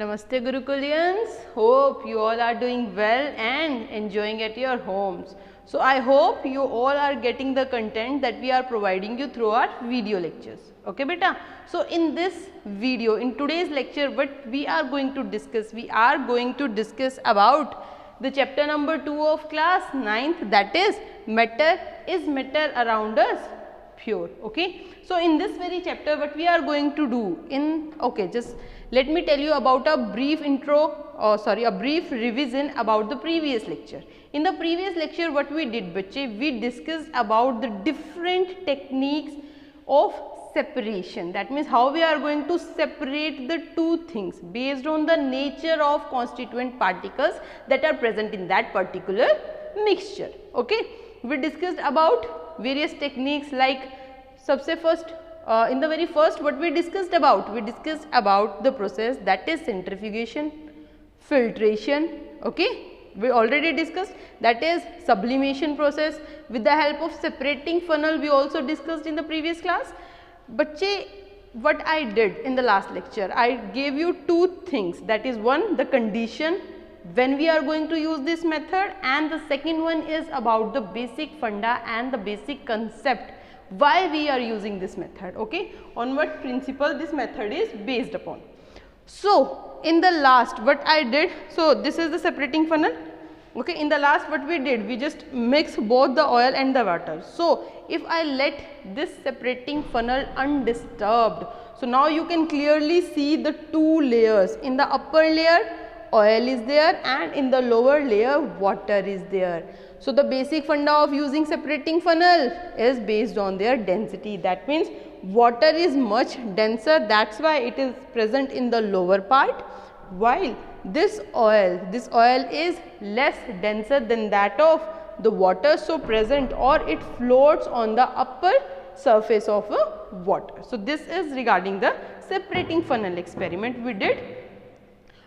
Namaste Gurukulians, hope you all are doing well and enjoying at your homes. So I hope you all are getting the content that we are providing you through our video lectures. Okay beta. So in this video, in today's lecture, what we are going to discuss about the chapter number 2 of class 9th, that is matter around us pure. Okay. So in this very chapter, what we are going to do just let me tell you about a brief revision about the previous lecture. In the previous lecture, what we did, bache, we discussed about the different techniques of separation. That means how we are going to separate the two things based on the nature of constituent particles that are present in that particular mixture. Okay. We discussed about various techniques like in the very first, what we discussed about the process that is centrifugation, filtration. Okay. We already discussed that is sublimation process. With the help of separating funnel, we also discussed in the previous class. Bache, what I did in the last lecture, I gave you two things, that is one, the condition when we are going to use this method, and the second one is about the basic funda and the basic concept why we are using this method, okay, on what principle this method is based upon. So in the last, what I did, so this is the separating funnel. Okay, in the last what we did, we just mix both the oil and the water. So if I let this separating funnel undisturbed, so now you can clearly see the two layers. In the upper layer oil is there and in the lower layer water is there. So the basic funda of using separating funnel is based on their density. That means water is much denser, that's why it is present in the lower part, while this oil is less denser than that of the water, so present or it floats on the upper surface of a water. So this is regarding the separating funnel experiment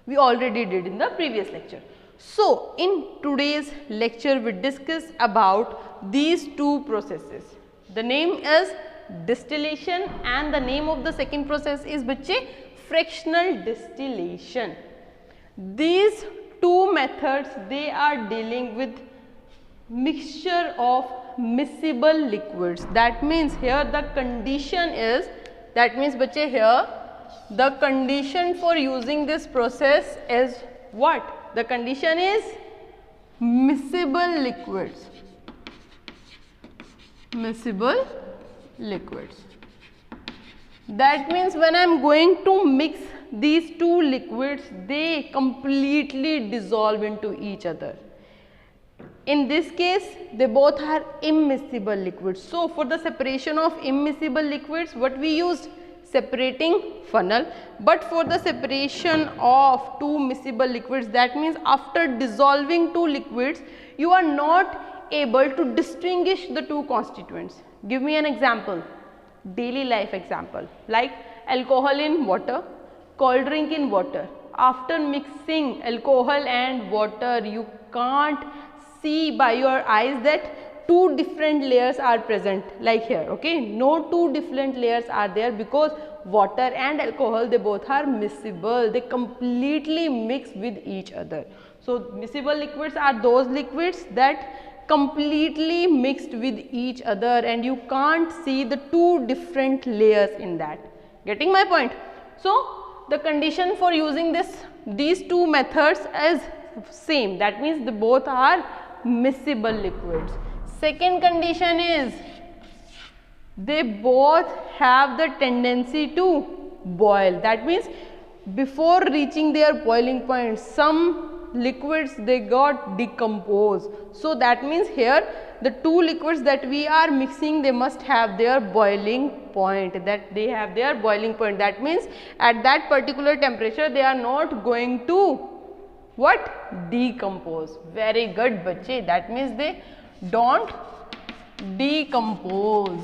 we already did in the previous lecture. So in today's lecture, we discuss about these two processes. The name is distillation and the name of the second process is bache fractional distillation. These two methods, they are dealing with mixture of miscible liquids. That means here the condition is, that means bache here the condition for using this process is what? The condition is miscible liquids. Miscible liquids. That means when I am going to mix these two liquids, they completely dissolve into each other. In this case, they both are immiscible liquids. So for the separation of immiscible liquids, what we used? Separating funnel. But for the separation of two miscible liquids, that means after dissolving two liquids, you are not able to distinguish the two constituents. Give me an example, daily life example, like alcohol in water, cold drink in water. After mixing alcohol and water, you can't see by your eyes that two different layers are present like here. Okay, no two different layers are there because water and alcohol, they both are miscible, they completely mix with each other. So miscible liquids are those liquids that completely mixed with each other and you can't see the two different layers in that. Getting my point? So the condition for using these two methods is same, that means they both are miscible liquids. Second condition is they both have the tendency to boil. That means before reaching their boiling point, some liquids they got decomposed. So that means here the two liquids that we are mixing, they must have their boiling point. That means at that particular temperature they are not going to what? Decompose. Very good bache. That means they don't decompose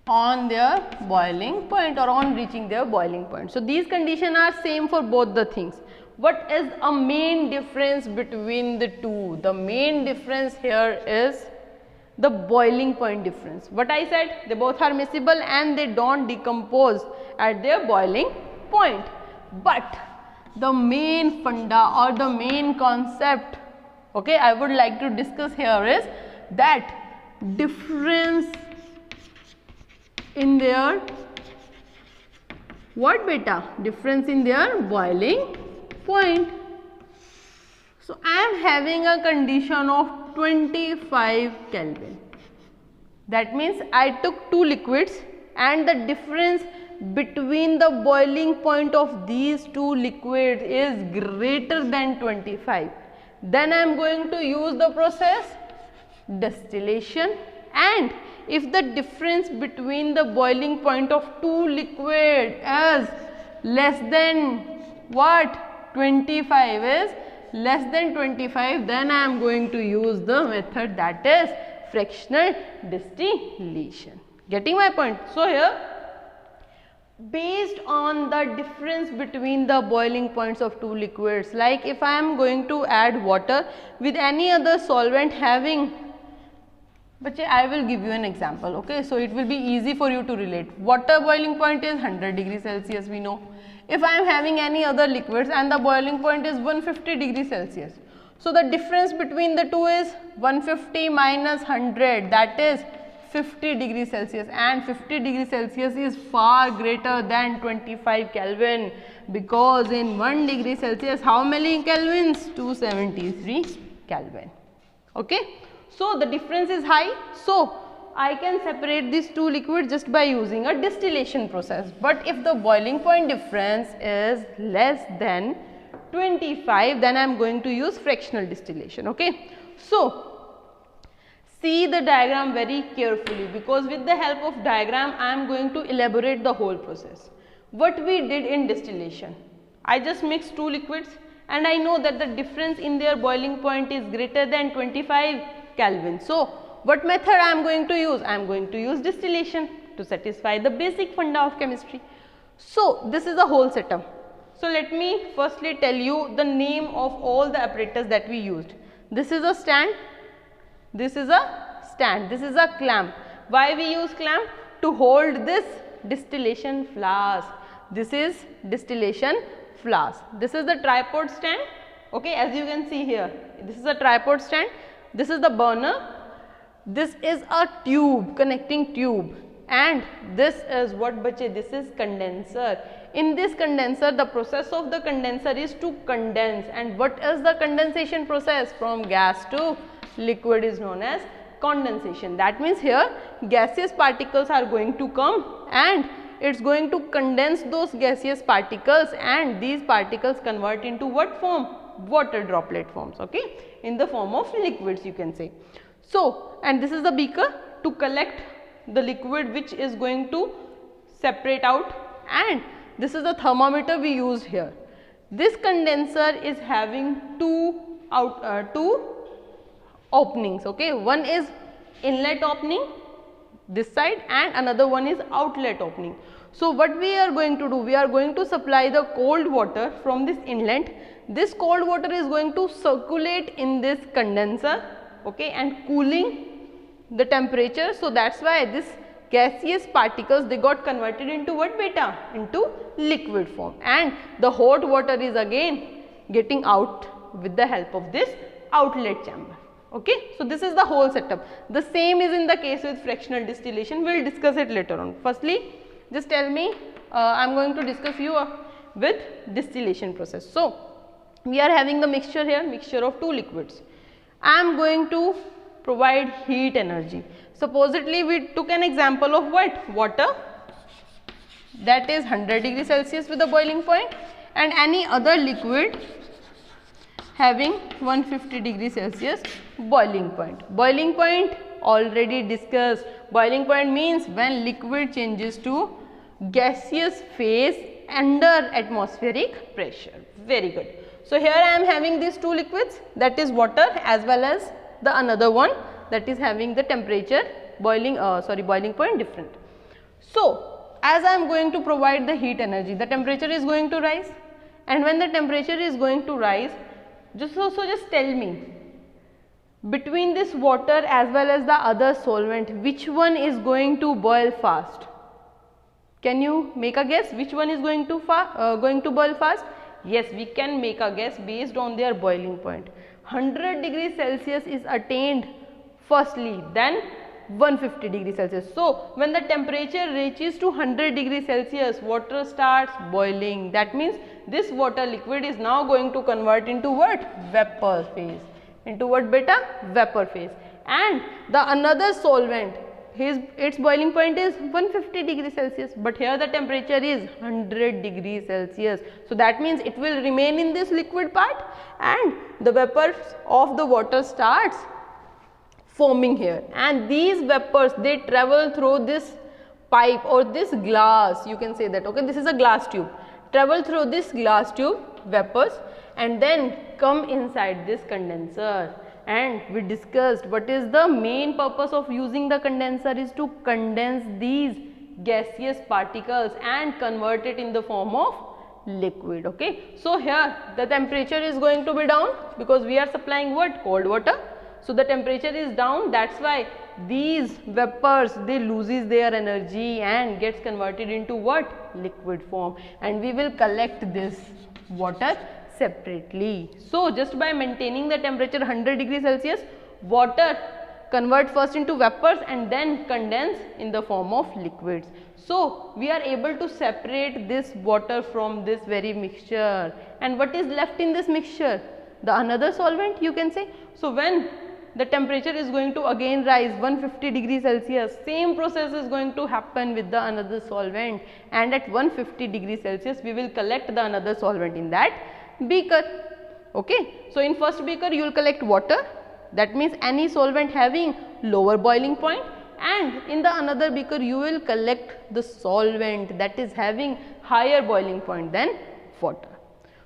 on their boiling point or on reaching their boiling point. So these conditions are same for both the things. What is a main difference between the two? The main difference here is the boiling point difference. What I said, they both are miscible and they don't decompose at their boiling point. But the main funda or the main concept, okay, I would like to discuss here is that difference in their what beta? Difference in their boiling point. So I am having a condition of 25 Kelvin. That means I took two liquids and the difference between the boiling point of these two liquids is greater than 25. Then I am going to use the process distillation, and if the difference between the boiling point of two liquid is less than what? 25 is less than 25, then I am going to use the method that is fractional distillation. Getting my point? So here, based on the difference between the boiling points of two liquids, like if I am going to add water with any other solvent having, but I will give you an example, okay, so it will be easy for you to relate. Water boiling point is 100 degrees Celsius, we know. If I am having any other liquids and the boiling point is 150 degrees Celsius, so the difference between the two is 150 minus 100, that is 50 degrees Celsius, and 50 degrees Celsius is far greater than 25 Kelvin, because in 1 degree Celsius how many Kelvins? 273 Kelvin. Okay. So the difference is high, so I can separate these two liquids just by using a distillation process. But if the boiling point difference is less than 25, then I am going to use fractional distillation. Okay. So see the diagram very carefully, because with the help of diagram I am going to elaborate the whole process. What we did in distillation, I just mixed two liquids and I know that the difference in their boiling point is greater than 25 Kelvin. So what method I am going to use? I am going to use distillation to satisfy the basic funda of chemistry. So this is the whole setup. So let me firstly tell you the name of all the apparatus that we used. This is a stand, this is a stand, this is a clamp. Why we use clamp? To hold this distillation flask. This is distillation flask. This is the tripod stand, okay, as you can see here. This is a tripod stand, this is the burner, this is a tube, connecting tube, and this is what bache, this is condenser. In this condenser, the process of the condenser is to condense, and what is the condensation process? From gas to liquid is known as condensation. That means here gaseous particles are going to come and it is going to condense those gaseous particles, and these particles convert into what form? Water droplet forms, okay, in the form of liquids you can say. So, and this is the beaker to collect the liquid which is going to separate out, and this is the thermometer we used here. This condenser is having two openings, okay, one is inlet opening this side and another one is outlet opening. So what we are going to do, we are going to supply the cold water from this inlet. This cold water is going to circulate in this condenser, okay, and cooling the temperature. So that's why this gaseous particles, they got converted into what beta? Into liquid form, and the hot water is again getting out with the help of this outlet chamber. Okay. So this is the whole setup. The same is in the case with fractional distillation. We will discuss it later on. Firstly, just tell me, I am going to discuss you with distillation process. So we are having the mixture here, mixture of two liquids. I am going to provide heat energy. Supposedly we took an example of what? Water, that is 100 degrees Celsius with a boiling point, and any other liquid having 150 degrees Celsius boiling point. Boiling point already discussed. Boiling point means when liquid changes to gaseous phase under atmospheric pressure. Very good. So here I am having these two liquids, that is water as well as the another one that is having the temperature boiling point different. So as I am going to provide the heat energy, the temperature is going to rise, and when the temperature is going to rise, just tell me, between this water as well as the other solvent, which one is going to boil fast? Can you make a guess which one is going to boil fast? Yes, we can make a guess based on their boiling point. 100 degrees Celsius is attained firstly, then 150 degrees Celsius. So, when the temperature reaches to 100 degrees Celsius, water starts boiling. That means this water liquid is now going to convert into what? Vapor phase. Into what beta? Vapor phase. And the another solvent, its boiling point is 150 degrees Celsius, but here the temperature is 100 degrees Celsius. So, that means it will remain in this liquid part and the vapors of the water starts forming here, and these vapors, they travel through this pipe or this glass, you can say that, okay, this is a glass tube, travel through this glass tube vapors and then come inside this condenser. And we discussed what is the main purpose of using the condenser is to condense these gaseous particles and convert it in the form of liquid. Okay. So, here the temperature is going to be down because we are supplying what? Cold water. So, the temperature is down, that is why these vapors, they loses their energy and gets converted into what? Liquid form, and we will collect this water separately. So, just by maintaining the temperature 100 degrees Celsius, water convert first into vapors and then condense in the form of liquids. So, we are able to separate this water from this very mixture, and what is left in this mixture? The another solvent, you can say. So, when the temperature is going to again rise 150 degrees Celsius, same process is going to happen with the another solvent, and at 150 degrees Celsius we will collect the another solvent in that beaker. Okay. So, in first beaker you will collect water, that means any solvent having lower boiling point, and in the another beaker you will collect the solvent that is having higher boiling point than water.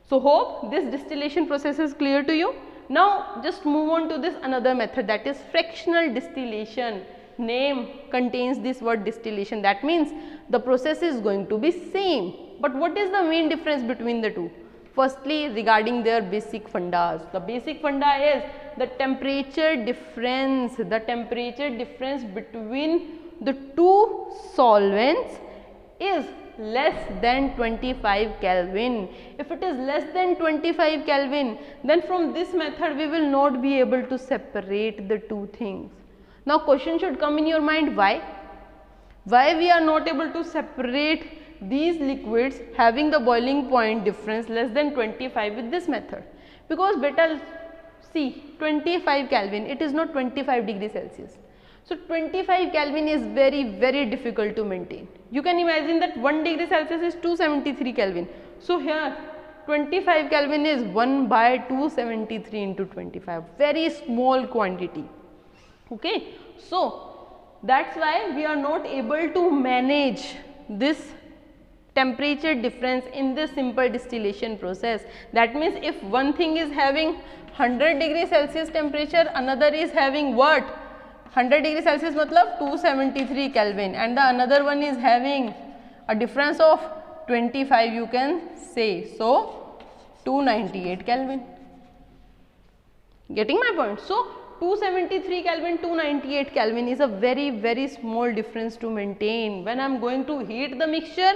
So, hope this distillation process is clear to you. Now, just move on to this another method, that is fractional distillation. Name contains this word distillation, that means the process is going to be same, but what is the main difference between the two? Firstly, regarding their basic fundas. The basic funda is the temperature difference between the two solvents is less than 25 Kelvin. If it is less than 25 Kelvin, then from this method we will not be able to separate the two things. Now, question should come in your mind, why? Why we are not able to separate these liquids having the boiling point difference less than 25 with this method? Because beta, see, 25 Kelvin, it is not 25 degrees Celsius. So, 25 Kelvin is very difficult to maintain. You can imagine that 1 degree Celsius is 273 Kelvin. So, here 25 Kelvin is 1 by 273 into 25, very small quantity. Okay. So, that is why we are not able to manage this temperature difference in this simple distillation process. That means, if one thing is having 100 degrees Celsius temperature, another is having what? 100 degrees Celsius matlab 273 Kelvin, and the another one is having a difference of 25, you can say. So, 298 Kelvin. Getting my point? So, 273 Kelvin, 298 Kelvin is a very small difference to maintain. When I am going to heat the mixture,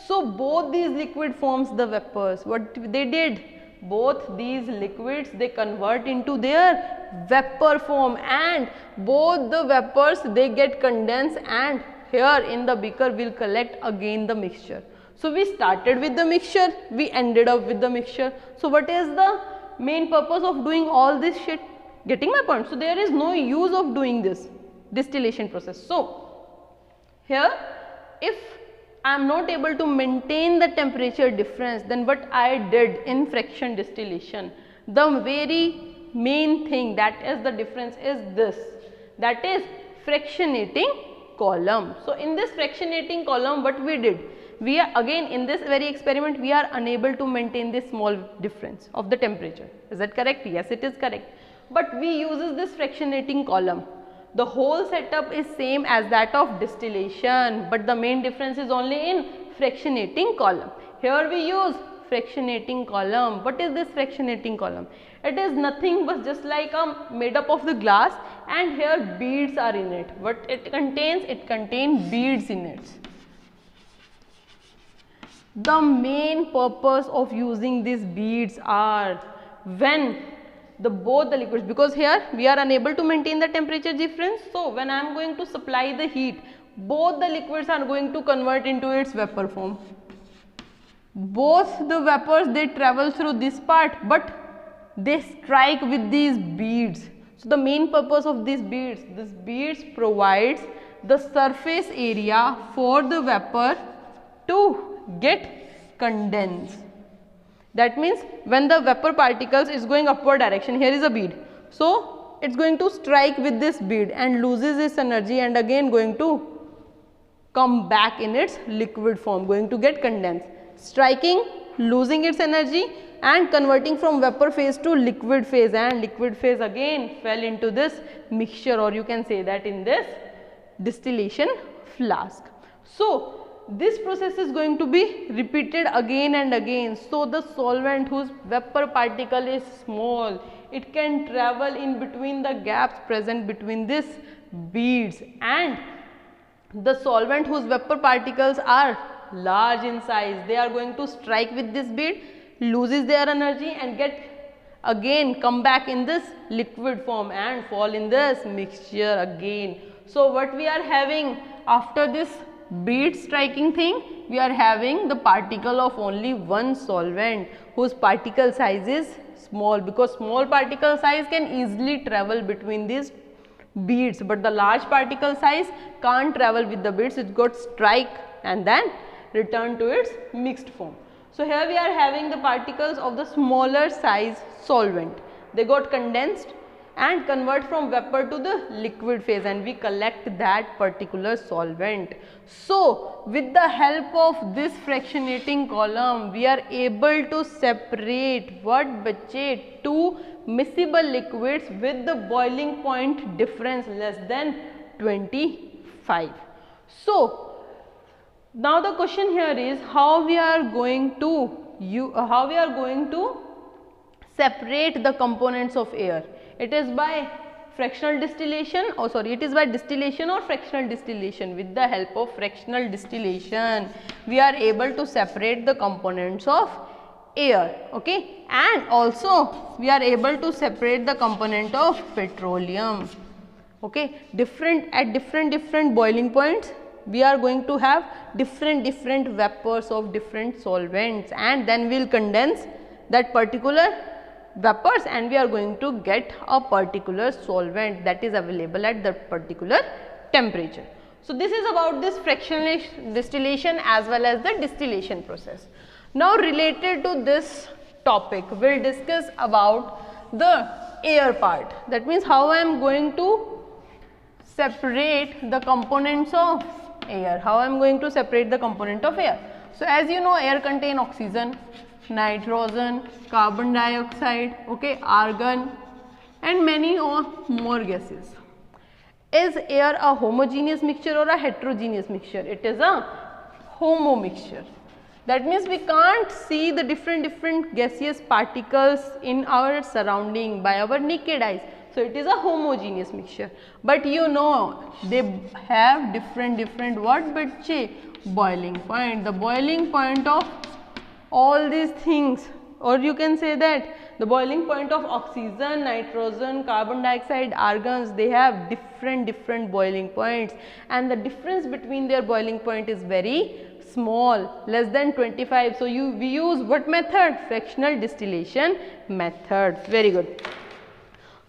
so both these liquid forms the vapors. What they did? Both these liquids, they convert into their vapor form, and both the vapors, they get condensed, and here in the beaker we will collect again the mixture. So, we started with the mixture, we ended up with the mixture. So, what is the main purpose of doing all this shit? Getting my point? So, there is no use of doing this distillation process. So, here if I am not able to maintain the temperature difference, then what I did in fraction distillation, the very main thing that is the difference is this, that is fractionating column. So, in this fractionating column, what we did? We are again in this very experiment, we are unable to maintain this small difference of the temperature. Is that correct? Yes, it is correct. But we uses this fractionating column. The whole setup is same as that of distillation, but the main difference is only in fractionating column. Here we use fractionating column. What is this fractionating column? It is nothing but just like made up of the glass, and here beads are in it. What it contains? It contains beads in it. The main purpose of using these beads are when both the liquids, because here we are unable to maintain the temperature difference. So when I am going to supply the heat, both the liquids are going to convert into its vapor form. Both the vapors, they travel through this part, but they strike with these beads. So the main purpose of these beads provides the surface area for the vapor to get condensed. That means when the vapor particles is going upward direction, here is a bead. So it's going to strike with this bead and loses its energy and again going to come back in its liquid form, going to get condensed. Striking, losing its energy and converting from vapor phase to liquid phase, and liquid phase again fell into this mixture, or you can say that in this distillation flask. So this process is going to be repeated again and again. So the solvent whose vapor particle is small, it can travel in between the gaps present between these beads, and the solvent whose vapor particles are large in size, they are going to strike with this bead, loses their energy and get again come back in this liquid form and fall in this mixture again. So what we are having after this bead striking thing, we are having the particle of only one solvent whose particle size is small, because small particle size can easily travel between these beads, but the large particle size can't travel with the beads, it got strike and then return to its mixed form. So here we are having the particles of the smaller size solvent, they got condensed and convert from vapor to the liquid phase and we collect that particular solvent. So with the help of this fractionating column, we are able to separate what bache, two miscible liquids with the boiling point difference less than 25. So now the question here is how we are going to separate the components of air. It is by fractional distillation, it is by distillation or fractional distillation. With the help of fractional distillation, we are able to separate the components of air, okay, and also we are able to separate the component of petroleum, okay. At different boiling points, we are going to have different vapors of different solvents, and then we will condense that particular vapors and we are going to get a particular solvent that is available at that particular temperature. So this is about this fractional distillation as well as the distillation process. Now related to this topic, we will discuss about the air part. That means how I am going to separate the components of air. How I am going to separate the component of air. So as you know, air contain oxygen, nitrogen, carbon dioxide, okay, argon and many more gases. Is air a homogeneous mixture or a heterogeneous mixture? It is a homo mixture. That means we can't see the different gaseous particles in our surrounding by our naked eyes. So it is a homogeneous mixture. But you know they have different what bache? Boiling point. The boiling point of all these things, or you can say that the boiling point of oxygen, nitrogen, carbon dioxide, argons, they have different boiling points, and the difference between their boiling point is very small, less than 25. So we use what method? Fractional distillation method. Very good.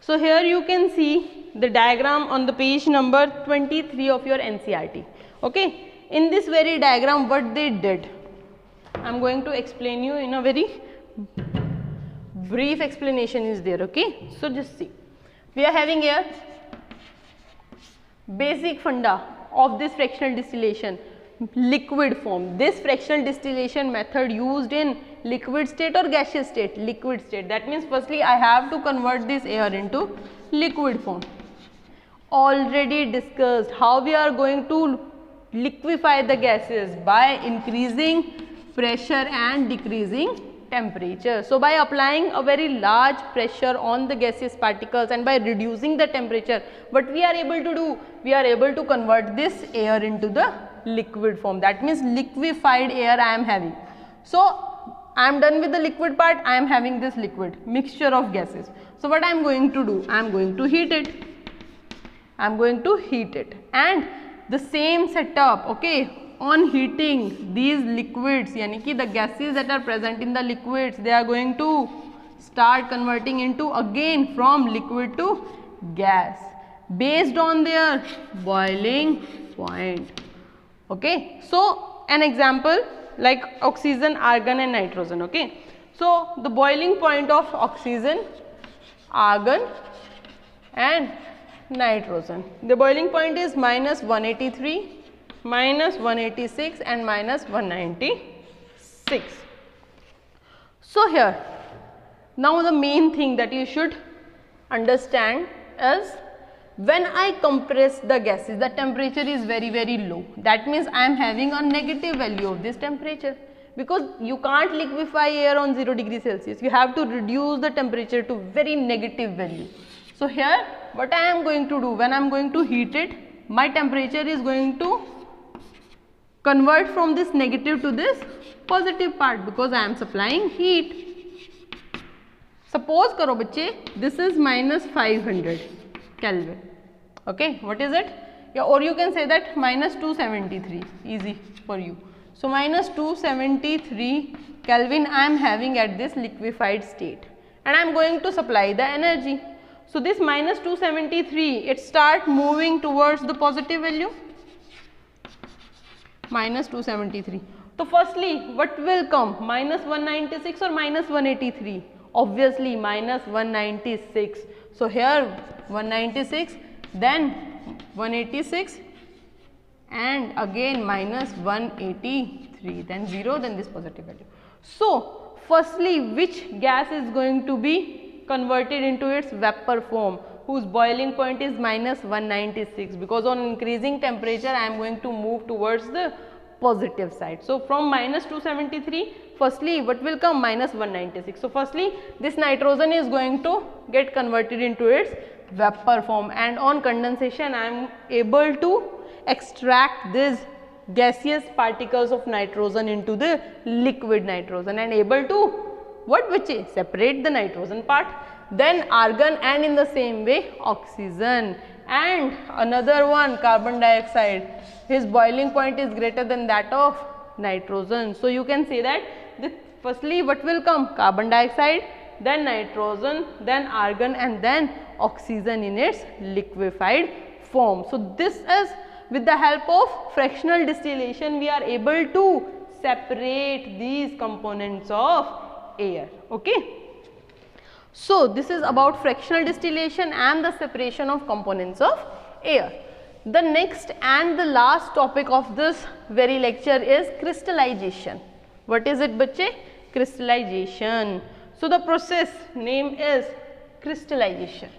So here you can see the diagram on the page number 23 of your NCERT. Okay. In this very diagram, what they did, I am going to explain you in a very brief explanation is there, okay. So just see, we are having here basic funda of this fractional distillation, liquid form. This fractional distillation method used in liquid state or gaseous state? Liquid state. That means firstly I have to convert this air into liquid form. Already discussed how we are going to liquefy the gases by increasing pressure and decreasing temperature. So by applying a very large pressure on the gaseous particles and by reducing the temperature, what we are able to do? We are able to convert this air into the liquid form. That means liquefied air I am having. So I am done with the liquid part. I am having this liquid mixture of gases. So what I am going to do, I am going to heat it. I am going to heat it, and the same setup, okay, on heating these liquids, yani ki the gases that are present in the liquids, they are going to start converting into again from liquid to gas based on their boiling point. Okay, so an example like oxygen, argon and nitrogen. Okay, so the boiling point of oxygen, argon and nitrogen, the boiling point is minus 183, minus 186 and minus 196. So here, now the main thing that you should understand is, when I compress the gases, the temperature is very low. That means I am having a negative value of this temperature, because you can't liquefy air on 0 degree Celsius. You have to reduce the temperature to very negative value. So here what I am going to do, when I am going to heat it, my temperature is going to convert from this negative to this positive part, because I am supplying heat. Suppose karo bachche, this is minus 500 Kelvin. Okay, what is it? Yeah, or you can say that minus 273, easy for you. So minus 273 Kelvin I am having at this liquefied state, and I am going to supply the energy. So this minus 273, it start moving towards the positive value, minus 273. So firstly, what will come, minus 196 or minus 183? Obviously minus 196. So here 196, then 186 and again minus 183, then 0, then this positive value. So firstly, which gas is going to be converted into its vapor form, whose boiling point is minus 196, because on increasing temperature I am going to move towards the positive side. So from minus 273, firstly what will come, minus 196. So firstly this nitrogen is going to get converted into its vapor form, and on condensation I am able to extract these gaseous particles of nitrogen into the liquid nitrogen, and able to what, which is separate the nitrogen part, then argon, and in the same way oxygen, and another one carbon dioxide, his boiling point is greater than that of nitrogen. So you can say that this, firstly what will come, carbon dioxide, then nitrogen, then argon and then oxygen in its liquefied form. So this is, with the help of fractional distillation, we are able to separate these components of air. Okay, so this is about fractional distillation and the separation of components of air. The next and the last topic of this very lecture is crystallization. What is it, bachche? Crystallization. So the process name is crystallization.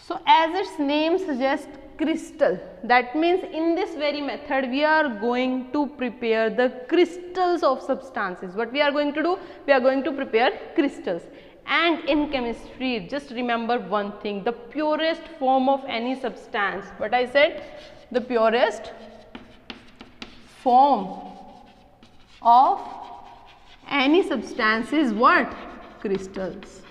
So as its name suggests, crystal, that means in this very method we are going to prepare the crystals of substances. What we are going to do? We are going to prepare crystals. And in chemistry, just remember one thing, the purest form of any substance, what I said, the purest form of any substance is what? Crystals.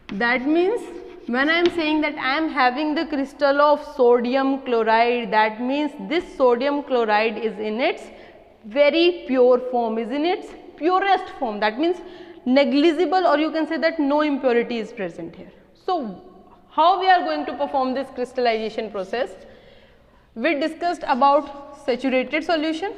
That means when I am saying that I am having the crystal of sodium chloride, that means this sodium chloride is in its very pure form, is in its purest form. That means negligible, or you can say that no impurity is present here. So how we are going to perform this crystallization process? We discussed about saturated solution.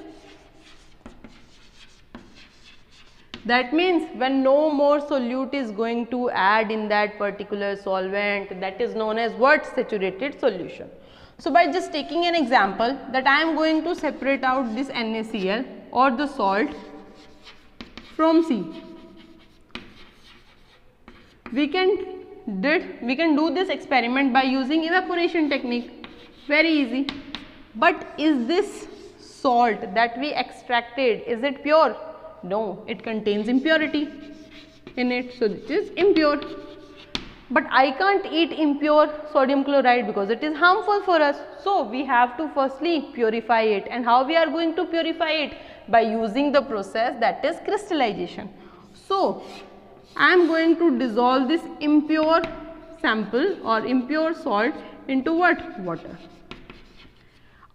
That means when no more solute is going to add in that particular solvent, that is known as what? Saturated solution. So by just taking an example that I am going to separate out this NaCl or the salt from C. We can do this experiment by using evaporation technique, very easy. But is this salt that we extracted, is it pure? No, it contains impurity in it, so this is impure. But I can't eat impure sodium chloride because it is harmful for us. So we have to firstly purify it. And how we are going to purify it? By using the process that is crystallization. So I am going to dissolve this impure sample or impure salt into what? Water.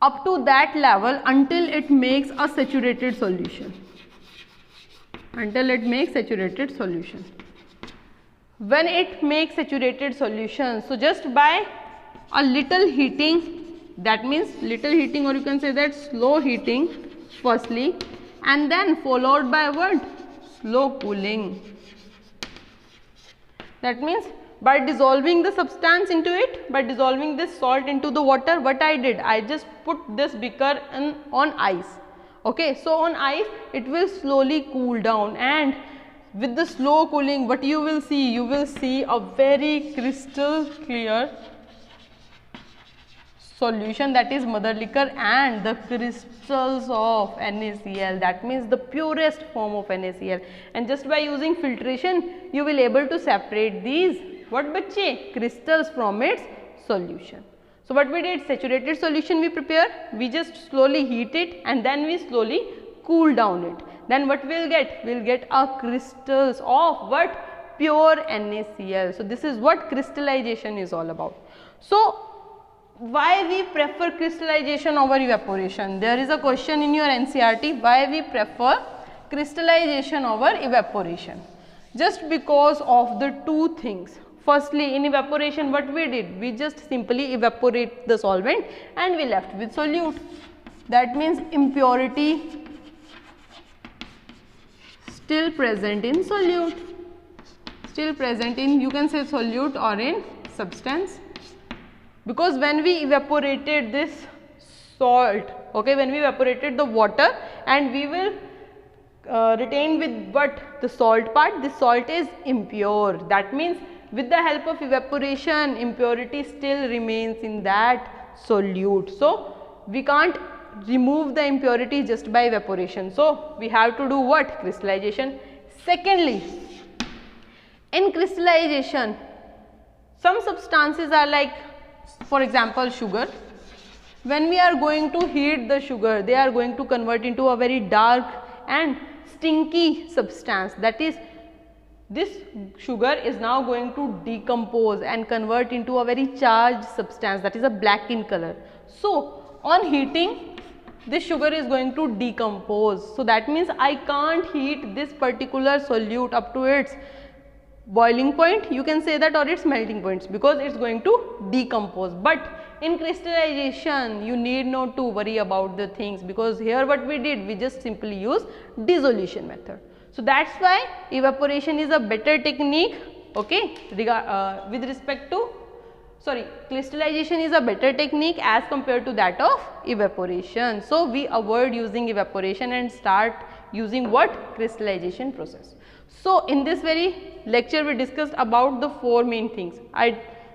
Up to that level until it makes a saturated solution. Until it makes saturated solution. When it makes saturated solution, so just by a little heating, that means little heating, or you can say that slow heating firstly, and then followed by what? Slow cooling. That means by dissolving the substance into it, by dissolving this salt into the water, what I did? I just put this beaker on ice. Okay, so on ice it will slowly cool down, and with the slow cooling what you will see? You will see a very crystal clear solution, that is mother liquor and the crystals of NaCl, that means the purest form of NaCl. And just by using filtration you will able to separate these what bachche? Crystals from its solution. So what we did? Saturated solution we prepare, we just slowly heat it and then we slowly cool down it. Then what we will get? We will get a crystals of what? Pure NaCl. So this is what crystallization is all about. So why we prefer crystallization over evaporation? There is a question in your NCERT, why we prefer crystallization over evaporation? Just because of the two things. Firstly, in evaporation what we did? We just simply evaporate the solvent and we left with solute. That means impurity still present in solute, still present in, you can say, solute or in substance. Because when we evaporated this salt, okay, when we evaporated the water and we will retain with what? The salt part, this salt is impure. That means with the help of evaporation impurity still remains in that solute. So we can't remove the impurity just by evaporation. So we have to do what? Crystallization. Secondly, in crystallization some substances are like, for example, sugar. When we are going to heat the sugar, they are going to convert into a very dark and stinky substance. That is, this sugar is now going to decompose and convert into a very charged substance, that is a black in color. So on heating, this sugar is going to decompose. So that means I can't heat this particular solute up to its boiling point, you can say that, or its melting points, because it's going to decompose. But in crystallization you need not to worry about the things, because here what we did? We just simply use dissolution method. So that's why evaporation is a better technique, okay, with respect to, crystallization is a better technique as compared to that of evaporation. So we avoid using evaporation and start using what? Crystallization process. So in this very lecture we discussed about the four main things.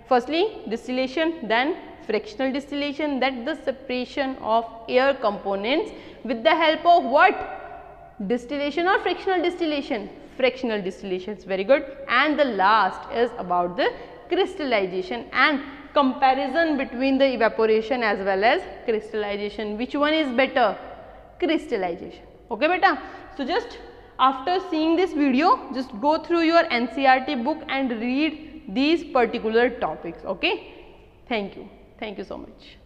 Firstly distillation, then fractional distillation, then the separation of air components with the help of what? Distillation or fractional distillation? Fractional distillation is very good. And the last is about the crystallization and comparison between the evaporation as well as crystallization. Which one is better? Crystallization. Okay beta. So just after seeing this video, just go through your NCERT book and read these particular topics. Okay. Thank you. Thank you so much.